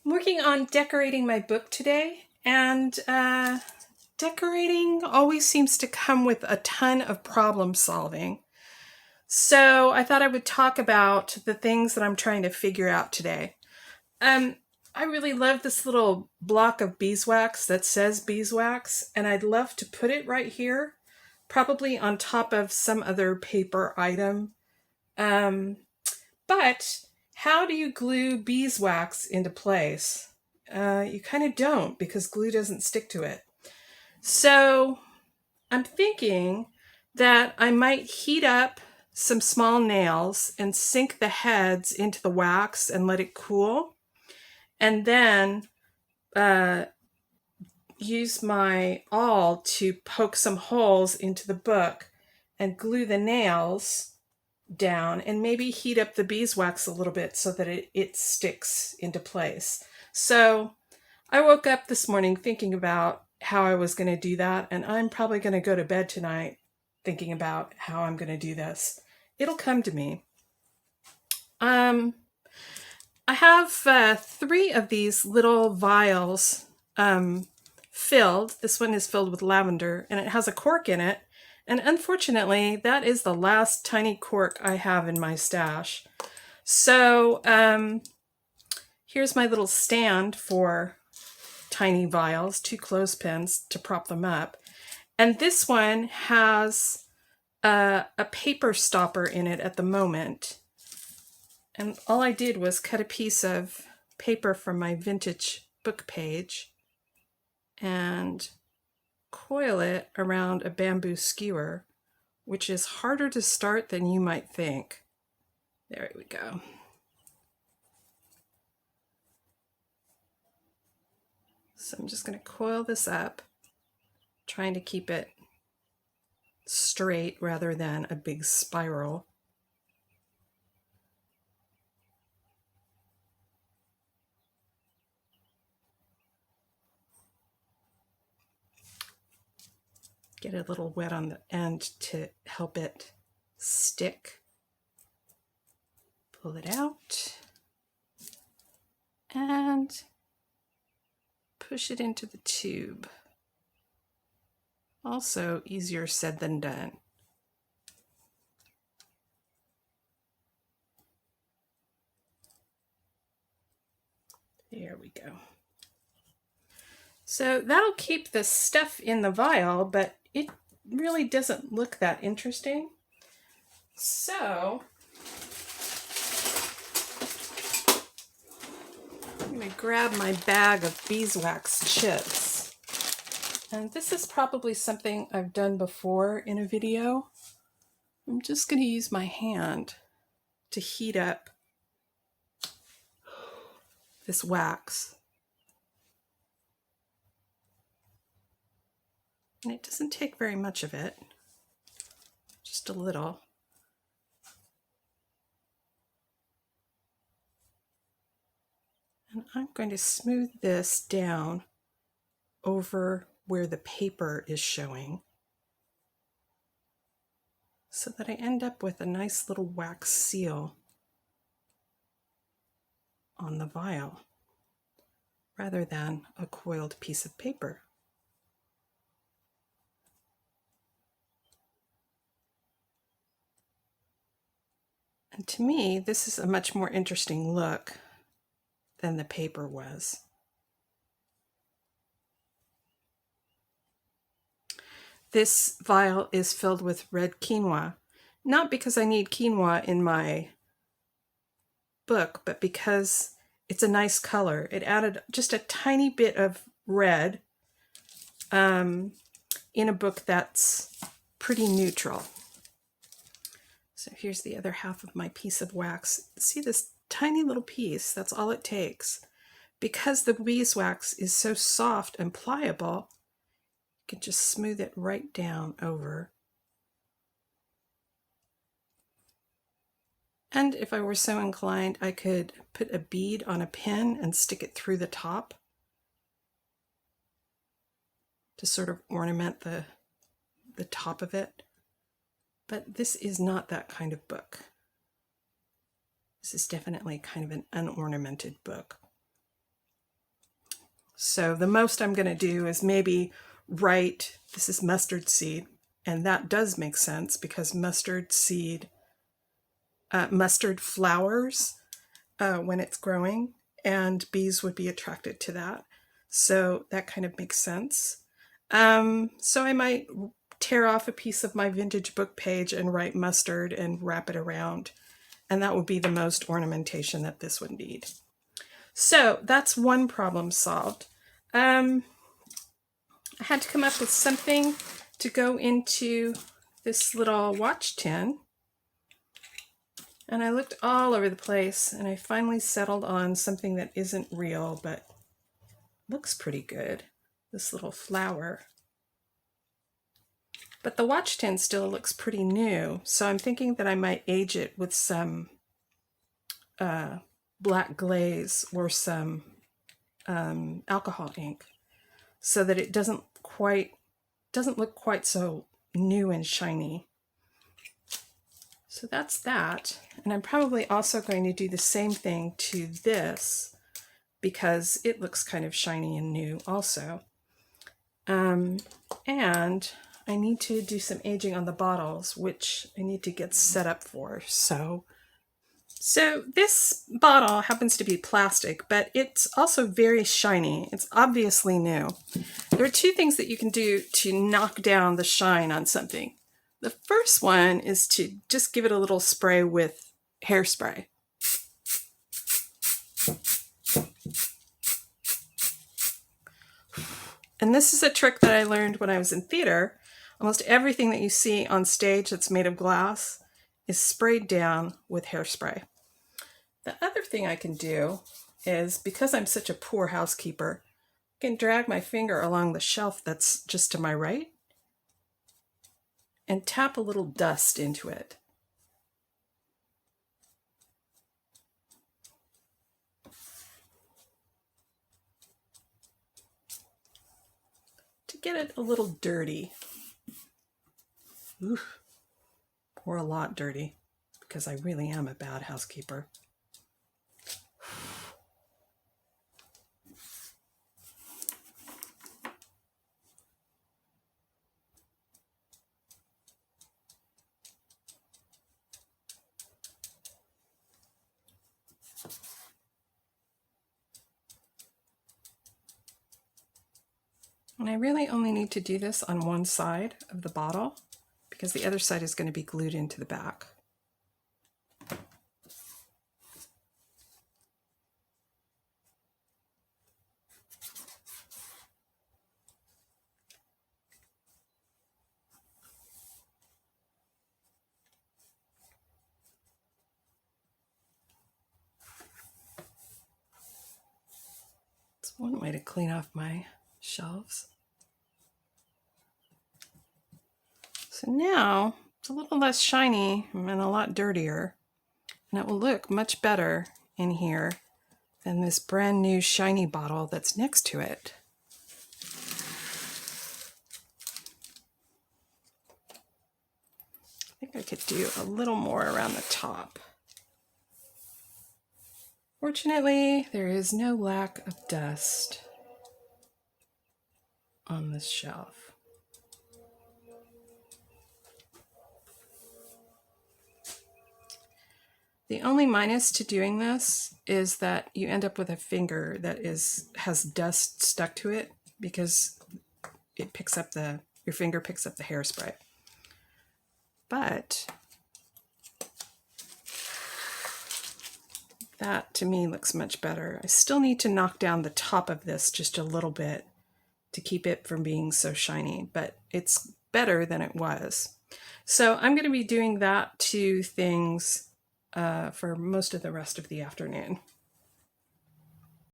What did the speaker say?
Working on decorating my book today, and decorating always seems to come with a ton of problem solving. So I thought I would talk about the things that I'm trying to figure out today. Um, I really love this little block of beeswax that says beeswax, and I'd love to put it right here, probably on top of some other paper item. Um, but how do you glue beeswax into place? You kind of don't because glue doesn't stick to it. So I'm thinking that I might heat up some small nails and sink the heads into the wax and let it cool. And then uh, use my awl to poke some holes into the book and glue the nails down and maybe heat up the beeswax a little bit so that it sticks into place. So I woke up this morning thinking about how I was going to do that, and I'm probably going to go to bed tonight thinking about how I'm going to do this. It'll come to me. I have 3 of these little vials filled. This one is filled with lavender, and it has a cork in it. And unfortunately, that is the last tiny cork I have in my stash. So here's my little stand for tiny vials, 2 clothespins to prop them up. And this one has a paper stopper in it at the moment. And all I did was cut a piece of paper from my vintage book page and coil it around a bamboo skewer, which is harder to start than you might think. There we go. So I'm just going to coil this up, trying to keep it straight rather than a big spiral. Get a little wet on the end to help it stick. Pull it out and push it into the tube. Also easier said than done. There we go. So that'll keep the stuff in the vial, but it really doesn't look that interesting. So I'm going to grab my bag of beeswax chips. And this is probably something I've done before in a video. I'm just going to use my hand to heat up this wax. And it doesn't take very much of it, just a little. And I'm going to smooth this down over where the paper is showing so that I end up with a nice little wax seal on the vial rather than a coiled piece of paper. And to me, this is a much more interesting look than the paper was. This vial is filled with red quinoa, not because I need quinoa in my book, but because it's a nice color. It added just a tiny bit of red in a book that's pretty neutral. So here's the other half of my piece of wax. See this tiny little piece? That's all it takes. Because the beeswax is so soft and pliable, you can just smooth it right down over. And if I were so inclined, I could put a bead on a pin and stick it through the top to sort of ornament the top of it. But this is not that kind of book. This is definitely kind of an unornamented book. So the most I'm going to do is maybe write, this is mustard seed, and that does make sense because mustard seed, mustard flowers when it's growing, and bees would be attracted to that. So that kind of makes sense. So I might tear off a piece of my vintage book page and write mustard and wrap it around. And that would be the most ornamentation that this would need. So that's one problem solved. I had to come up with something to go into this little watch tin. And I looked all over the place and I finally settled on something that isn't real, but looks pretty good. This little flower. But the watch tin still looks pretty new, so I'm thinking that I might age it with some black glaze or some alcohol ink so that it doesn't look quite so new and shiny. So that's that. And I'm probably also going to do the same thing to this because it looks kind of shiny and new also. And I need to do some aging on the bottles, which I need to get set up for. So this bottle happens to be plastic, but it's also very shiny. It's obviously new. There are two things that you can do to knock down the shine on something. The first one is to just give it a little spray with hairspray. And this is a trick that I learned when I was in theater. Almost everything that you see on stage that's made of glass is sprayed down with hairspray. The other thing I can do is, because I'm such a poor housekeeper, I can drag my finger along the shelf that's just to my right and tap a little dust into it. To get it a little dirty. Oof, or a lot dirty, because I really am a bad housekeeper. And I really only need to do this on one side of the bottle because the other side is going to be glued into the back. It's one way to clean off my shelves. So now it's a little less shiny and a lot dirtier, and it will look much better in here than this brand new shiny bottle that's next to it. I think I could do a little more around the top. Fortunately, there is no lack of dust on this shelf. The only minus to doing this is that you end up with a finger that has dust stuck to it because it picks up your finger picks up the hairspray. But that to me looks much better. I still need to knock down the top of this just a little bit to keep it from being so shiny, but it's better than it was. So I'm going to be doing that to things for most of the rest of the afternoon.